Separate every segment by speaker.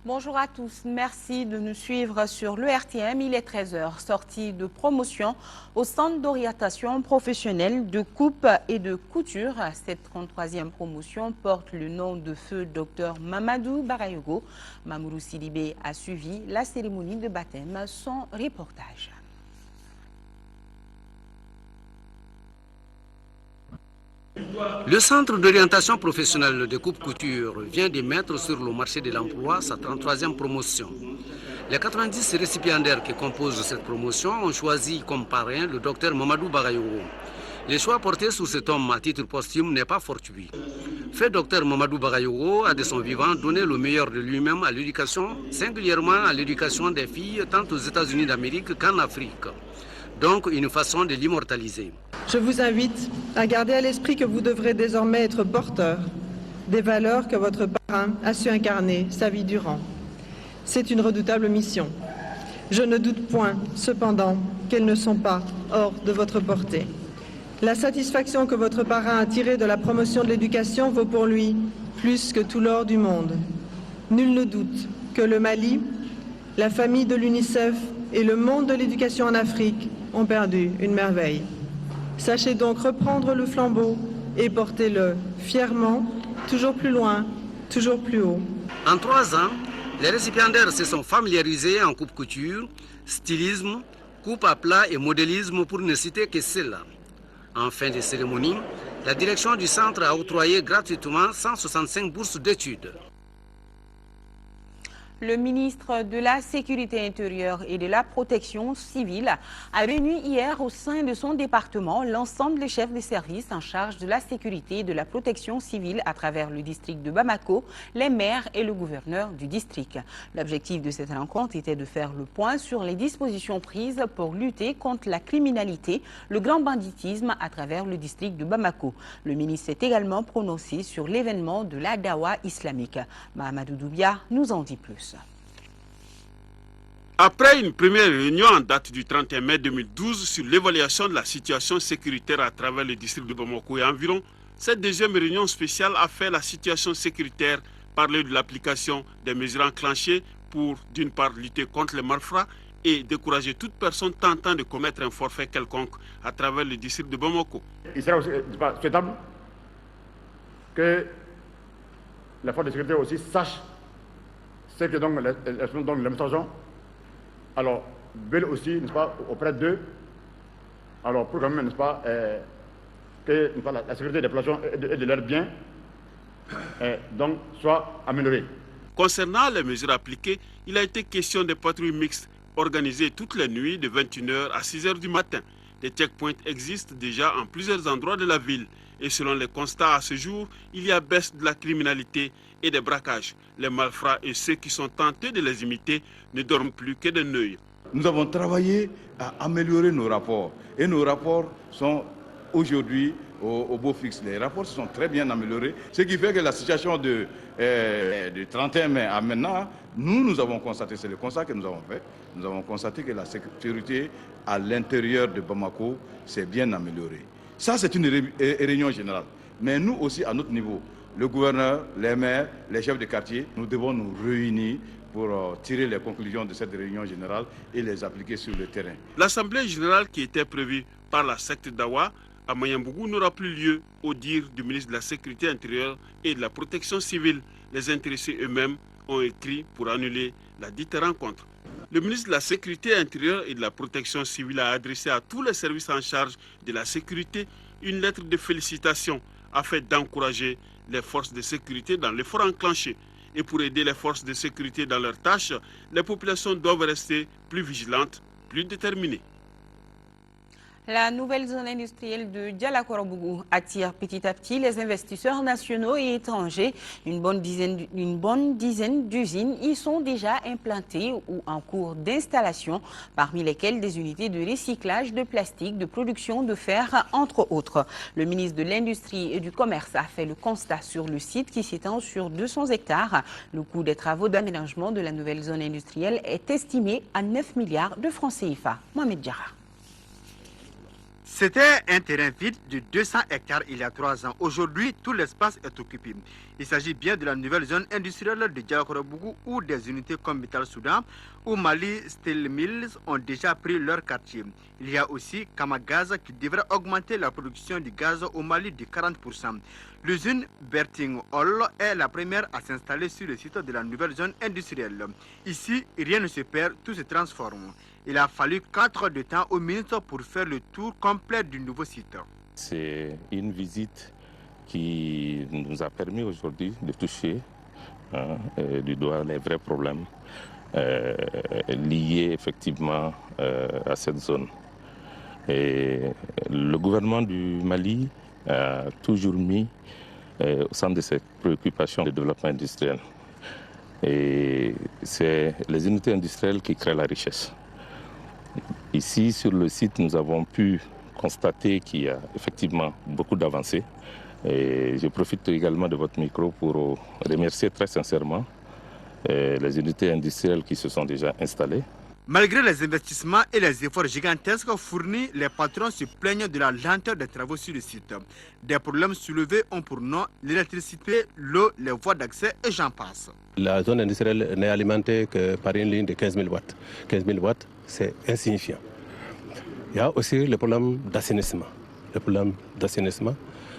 Speaker 1: Bonjour à tous, merci de nous suivre sur le RTM. Il est 13 h, sortie de promotion au centre d'orientation professionnelle de coupe et de couture. Cette 33e promotion porte le nom de feu Dr Mamadou Barayogo. Mamoudou Sidibé a suivi la cérémonie de baptême. Son reportage.
Speaker 2: Le centre d'orientation professionnelle de coupe-couture vient de mettre sur le marché de l'emploi sa 33e promotion. Les 90 récipiendaires qui composent cette promotion ont choisi comme parrain le docteur Mamadou Barayogo. Le choix porté sur cet homme à titre posthume n'est pas fortuit. Fait docteur Mamadou Barayogo a de son vivant donné le meilleur de lui-même à l'éducation, singulièrement à l'éducation des filles tant aux États-Unis d'Amérique qu'en Afrique. Donc une façon de l'immortaliser.
Speaker 3: Je vous invite à garder à l'esprit que vous devrez désormais être porteur des valeurs que votre parrain a su incarner sa vie durant. C'est une redoutable mission. Je ne doute point, cependant, qu'elles ne sont pas hors de votre portée. La satisfaction que votre parrain a tirée de la promotion de l'éducation vaut pour lui plus que tout l'or du monde. Nul ne doute que le Mali, la famille de l'UNICEF et le monde de l'éducation en Afrique ont perdu une merveille. Sachez donc reprendre le flambeau et portez-le fièrement, toujours plus loin, toujours plus haut.
Speaker 2: En 3 ans, les récipiendaires se sont familiarisés en coupe-couture, stylisme, coupe à plat et modélisme pour ne citer que cela. En fin de cérémonie, la direction du centre a octroyé gratuitement 165 bourses d'études.
Speaker 1: Le ministre de la Sécurité intérieure et de la Protection civile a réuni hier au sein de son département l'ensemble des chefs de service en charge de la sécurité et de la protection civile à travers le district de Bamako, les maires et le gouverneur du district. L'objectif de cette rencontre était de faire le point sur les dispositions prises pour lutter contre la criminalité, le grand banditisme à travers le district de Bamako. Le ministre s'est également prononcé sur l'événement de la Dawa islamique. Mahamadou Doubia nous en dit plus.
Speaker 4: Après une première réunion en date du 31 mai 2012 sur l'évaluation de la situation sécuritaire à travers le district de Bamako et environ, cette deuxième réunion spéciale a fait la situation sécuritaire, parler de l'application des mesures enclenchées pour, d'une part, lutter contre les malfrats et décourager toute personne tentant de commettre un forfait quelconque à travers le district de Bamako.
Speaker 5: Il serait aussi souhaitable que la force de sécurité aussi sache ce que donc l'administration alors veulent aussi, n'est-ce pas, auprès d'eux, alors pour quand même, n'est-ce pas, que la sécurité des populations et de leurs biens donc soit améliorée.
Speaker 4: Concernant les mesures appliquées, il a été question de patrouilles mixtes organisées toutes les nuits de 21 h à 6 h du matin. Des checkpoints existent déjà en plusieurs endroits de la ville. Et selon les constats à ce jour, il y a baisse de la criminalité et des braquages. Les malfrats et ceux qui sont tentés de les imiter ne dorment plus que d'un œil.
Speaker 6: Nous avons travaillé à améliorer nos rapports. Et nos rapports sont aujourd'hui au beau fixe. Les rapports se sont très bien améliorés. Ce qui fait que la situation du 31 mai à maintenant, nous avons constaté, c'est le constat que nous avons fait, nous avons constaté que la sécurité à l'intérieur de Bamako s'est bien améliorée. Ça, c'est une réunion générale. Mais nous aussi, à notre niveau, le gouverneur, les maires, les chefs de quartier, nous devons nous réunir pour tirer les conclusions de cette réunion générale et les appliquer sur le terrain.
Speaker 4: L'assemblée générale qui était prévue par la secte Dawa à Mayambougou n'aura plus lieu au dire du ministre de la Sécurité intérieure et de la Protection civile. Les intéressés eux-mêmes ont écrit pour annuler la dite rencontre. Le ministre de la Sécurité intérieure et de la Protection civile a adressé à tous les services en charge de la sécurité une lettre de félicitations afin d'encourager les forces de sécurité dans l'effort enclenché. Et pour aider les forces de sécurité dans leurs tâches, les populations doivent rester plus vigilantes, plus déterminées.
Speaker 1: La nouvelle zone industrielle de Dialakorobougou attire petit à petit les investisseurs nationaux et étrangers. Une bonne dizaine d'usines y sont déjà implantées ou en cours d'installation, parmi lesquelles des unités de recyclage de plastique, de production de fer, entre autres. Le ministre de l'Industrie et du Commerce a fait le constat sur le site qui s'étend sur 200 hectares. Le coût des travaux d'aménagement de la nouvelle zone industrielle est estimé à 9 milliards de francs CFA. Mohamed Diarra.
Speaker 7: C'était un terrain vide de 200 hectares il y a 3 ans. Aujourd'hui, tout l'espace est occupé. Il s'agit bien de la nouvelle zone industrielle de Diakorobougou où des unités comme Metal Soudan ou Mali Steel Mills ont déjà pris leur quartier. Il y a aussi Kamagaz qui devrait augmenter la production du gaz au Mali de 40%. L'usine Berting Hall est la première à s'installer sur le site de la nouvelle zone industrielle. Ici, rien ne se perd, tout se transforme. Il a fallu 4 heures de temps au ministre pour faire le tour complet du nouveau site.
Speaker 8: C'est une visite qui nous a permis aujourd'hui de toucher du doigt les vrais problèmes liés effectivement à cette zone. Et le gouvernement du Mali a toujours mis au centre de ses préoccupations de développement industriel. Et c'est les unités industrielles qui créent la richesse. Ici, sur le site, nous avons pu constater qu'il y a effectivement beaucoup d'avancées. Et je profite également de votre micro pour remercier très sincèrement les unités industrielles qui se sont déjà installées.
Speaker 7: Malgré les investissements et les efforts gigantesques fournis, les patrons se plaignent de la lenteur des travaux sur le site. Des problèmes soulevés ont pour nom l'électricité, l'eau, les voies d'accès et j'en passe.
Speaker 9: La zone industrielle n'est alimentée que par une ligne de 15 000 watts. 15 000 watts, c'est insignifiant. Il y a aussi le problème d'assainissement. Le problème d'assainissement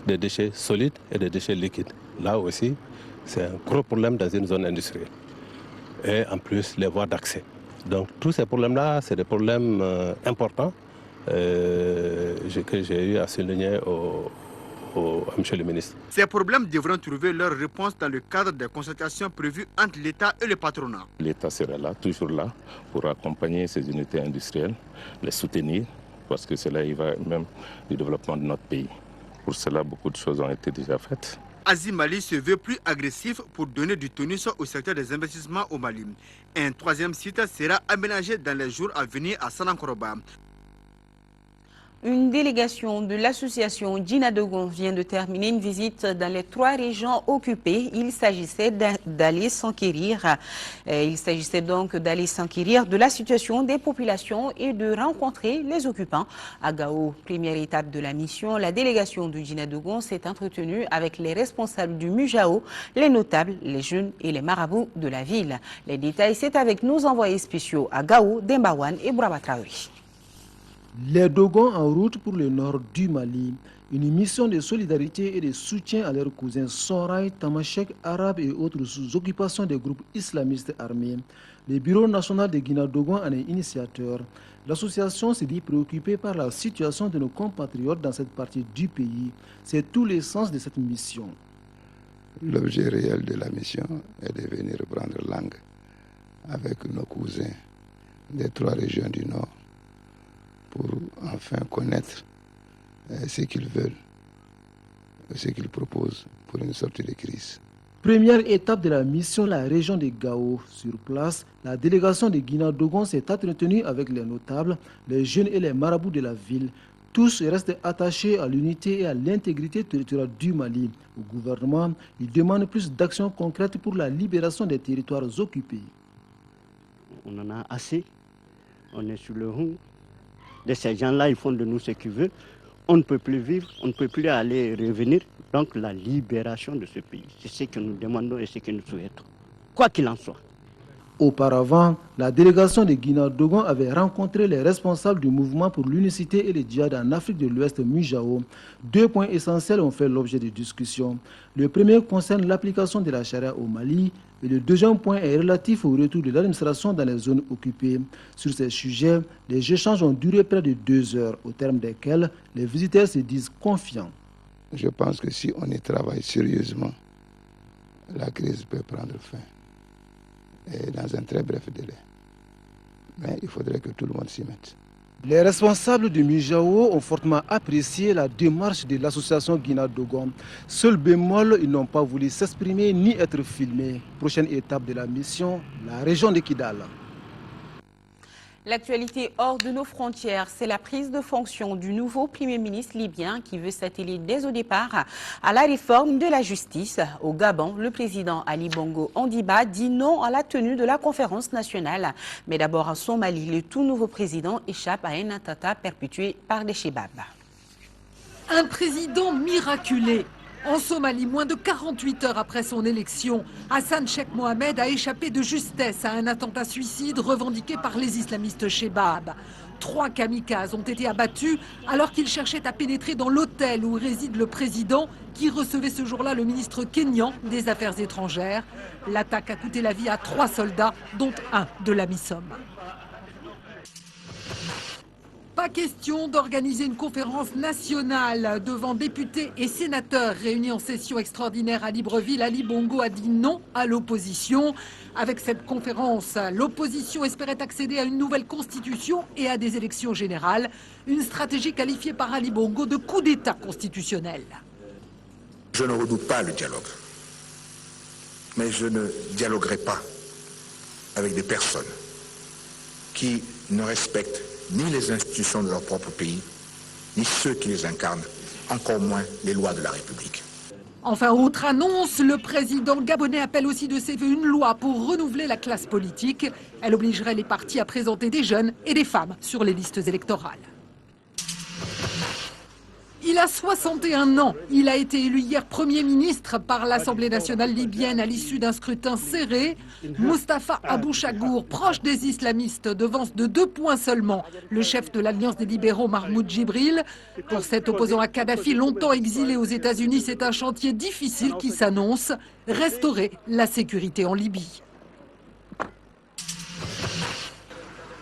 Speaker 9: des déchets solides et des déchets liquides. Là aussi, c'est un gros problème dans une zone industrielle. Et en plus, les voies d'accès. Donc tous ces problèmes-là, c'est des problèmes importants que j'ai eu à souligner à M. le ministre.
Speaker 7: Ces problèmes devront trouver leur réponse dans le cadre des consultations prévues entre l'État et le patronat.
Speaker 8: L'État sera là, toujours là, pour accompagner ces unités industrielles, les soutenir, parce que cela y va même du développement de notre pays. Pour cela, beaucoup de choses ont été déjà faites.
Speaker 7: Asie Mali se veut plus agressif pour donner du tonus au secteur des investissements au Mali. Un 3e site sera aménagé dans les jours à venir à Sanankoroba.
Speaker 1: Une délégation de l'association Djina Dogon vient de terminer une visite dans les 3 régions occupées. Il s'agissait d'aller s'enquérir. Il s'agissait donc d'aller s'enquérir de la situation des populations et de rencontrer les occupants. À Gao, première étape de la mission, la délégation de Djina Dogon s'est entretenue avec les responsables du Mujao, les notables, les jeunes et les marabouts de la ville. Les détails, c'est avec nos envoyés spéciaux à Gao, Dembawan et Braba Traoré.
Speaker 10: Les Dogons en route pour le nord du Mali. Une mission de solidarité et de soutien à leurs cousins Soraï, Tamashek, Arabes et autres sous occupation des groupes islamistes armés. Le Bureau national de Guinée-Dogon en est initiateur. L'association s'est dit préoccupée par la situation de nos compatriotes dans cette partie du pays. C'est tout l'essence de cette mission.
Speaker 11: L'objet réel de la mission est de venir prendre langue avec nos cousins des 3 régions du Nord, pour enfin connaître ce qu'ils veulent, ce qu'ils proposent pour une sortie de crise.
Speaker 10: Première étape de la mission, la région de Gao. Sur place, la délégation de Guinée-Dogon s'est entretenue avec les notables, les jeunes et les marabouts de la ville. Tous restent attachés à l'unité et à l'intégrité territoriale du Mali. Au gouvernement, ils demandent plus d'actions concrètes pour la libération des territoires occupés.
Speaker 12: On en a assez. On est sur le rond. De ces gens-là, ils font de nous ce qu'ils veulent. On ne peut plus vivre, on ne peut plus aller et revenir. Donc la libération de ce pays, c'est ce que nous demandons et ce que nous souhaitons, quoi qu'il en soit.
Speaker 10: Auparavant, la délégation de Guinée-Dogon avait rencontré les responsables du mouvement pour l'unicité et le djihad en Afrique de l'Ouest, Mujao. 2 points essentiels ont fait l'objet de discussions. Le premier concerne l'application de la charia au Mali et le deuxième point est relatif au retour de l'administration dans les zones occupées. Sur ces sujets, les échanges ont duré près de 2 heures, au terme desquels les visiteurs se disent confiants.
Speaker 11: Je pense que si on y travaille sérieusement, la crise peut prendre fin. Et dans un très bref délai. Mais il faudrait que tout le monde s'y mette.
Speaker 10: Les responsables du Mujao ont fortement apprécié la démarche de l'association Guinée-Dogon. Seul bémol, ils n'ont pas voulu s'exprimer ni être filmés. Prochaine étape de la mission, la région de Kidal.
Speaker 1: L'actualité hors de nos frontières, c'est la prise de fonction du nouveau Premier ministre libyen qui veut s'atteler dès au départ à la réforme de la justice. Au Gabon, le président Ali Bongo Ondimba dit non à la tenue de la conférence nationale. Mais d'abord en Somalie, le tout nouveau président échappe à un attentat perpétué par des Chebabs.
Speaker 13: Un président miraculé. En Somalie, moins de 48 heures après son élection, Hassan Sheikh Mohamed a échappé de justesse à un attentat suicide revendiqué par les islamistes Shebab. 3 kamikazes ont été abattus alors qu'ils cherchaient à pénétrer dans l'hôtel où réside le président qui recevait ce jour-là le ministre kényan des Affaires étrangères. L'attaque a coûté la vie à 3 soldats, dont un de l'AMISOM. Pas question d'organiser une conférence nationale devant députés et sénateurs réunis en session extraordinaire à Libreville. Ali Bongo a dit non à l'opposition. Avec cette conférence, l'opposition espérait accéder à une nouvelle constitution et à des élections générales. Une stratégie qualifiée par Ali Bongo de coup d'État constitutionnel.
Speaker 14: Je ne redoute pas le dialogue, mais je ne dialoguerai pas avec des personnes qui ne respectent ni les institutions de leur propre pays, ni ceux qui les incarnent, encore moins les lois de la République.
Speaker 13: Enfin, autre annonce, le président gabonais appelle aussi de ses voeux une loi pour renouveler la classe politique. Elle obligerait les partis à présenter des jeunes et des femmes sur les listes électorales. Il a 61 ans. Il a été élu hier Premier ministre par l'Assemblée nationale libyenne à l'issue d'un scrutin serré. Mustafa Abou Chagour, proche des islamistes, devance de 2 points seulement le chef de l'Alliance des libéraux Mahmoud Djibril. Pour cet opposant à Kadhafi, longtemps exilé aux États-Unis, c'est un chantier difficile qui s'annonce, restaurer la sécurité en Libye.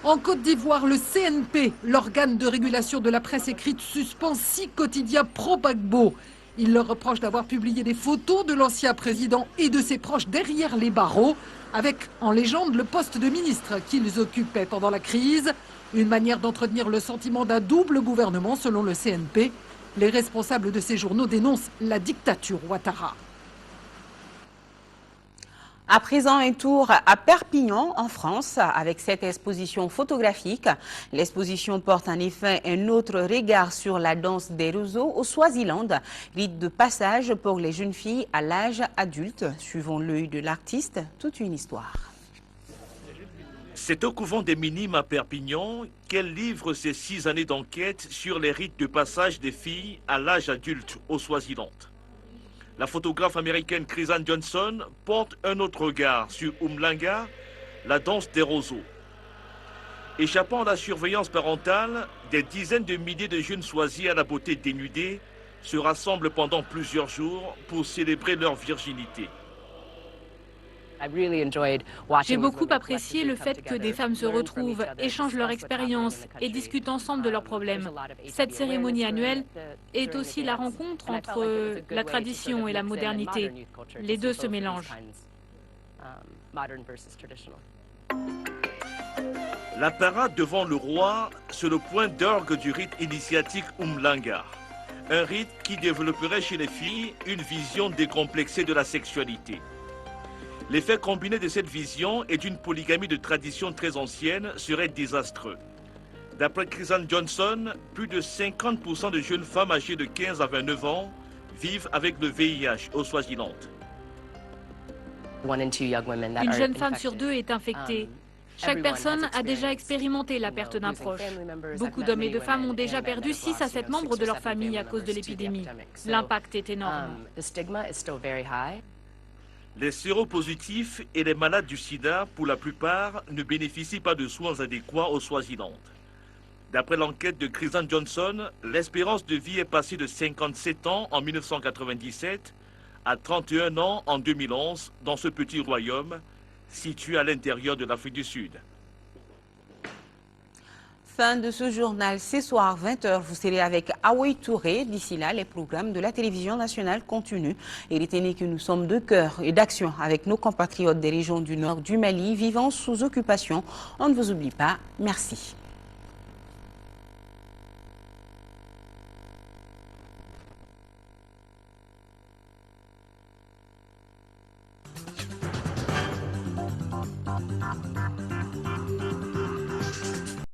Speaker 13: En Côte d'Ivoire, le CNP, l'organe de régulation de la presse écrite, suspend 6 quotidiens pro-Gbagbo. Il leur reproche d'avoir publié des photos de l'ancien président et de ses proches derrière les barreaux, avec en légende le poste de ministre qu'ils occupaient pendant la crise. Une manière d'entretenir le sentiment d'un double gouvernement selon le CNP. Les responsables de ces journaux dénoncent la dictature Ouattara.
Speaker 1: À présent, un tour à Perpignan, en France, avec cette exposition photographique. L'exposition porte en effet un autre regard sur la danse des roseaux au Swaziland, rite de passage pour les jeunes filles à l'âge adulte. Suivant l'œil de l'artiste, toute une histoire.
Speaker 15: C'est au couvent des Minimes à Perpignan qu'elle livre ses 6 années d'enquête sur les rites de passage des filles à l'âge adulte au Swaziland. La photographe américaine Chrysan Johnson porte un autre regard sur Umhlanga, la danse des roseaux. Échappant à la surveillance parentale, des dizaines de milliers de jeunes Swazis à la beauté dénudée se rassemblent pendant plusieurs jours pour célébrer leur virginité.
Speaker 16: J'ai beaucoup apprécié le fait que des femmes se retrouvent, échangent leur expérience et discutent ensemble de leurs problèmes. Cette cérémonie annuelle est aussi la rencontre entre la tradition et la modernité. Les deux se mélangent.
Speaker 15: La parade devant le roi, c'est le point d'orgue du rite initiatique Umhlanga. Un rite qui développerait chez les filles une vision décomplexée de la sexualité. L'effet combiné de cette vision et d'une polygamie de tradition très ancienne serait désastreux. D'après Chrysan Johnson, plus de 50% de jeunes femmes âgées de 15 à 29 ans vivent avec le VIH au Swaziland.
Speaker 16: Une jeune femme sur 2 est infectée. Chaque personne a déjà expérimenté la perte d'un proche. Beaucoup d'hommes et de femmes ont déjà perdu 6 à 7 membres de leur famille à cause de l'épidémie. L'impact est énorme.
Speaker 15: Les séropositifs et les malades du sida, pour la plupart, ne bénéficient pas de soins adéquats au Swaziland. D'après l'enquête de Chrysan Johnson, l'espérance de vie est passée de 57 ans en 1997 à 31 ans en 2011 dans ce petit royaume situé à l'intérieur de l'Afrique du Sud.
Speaker 1: Fin de ce journal, ce soir 20h, vous serez avec Aoué Touré. D'ici là, les programmes de la télévision nationale continuent. Et retenez que nous sommes de cœur et d'action avec nos compatriotes des régions du nord du Mali vivant sous occupation. On ne vous oublie pas. Merci.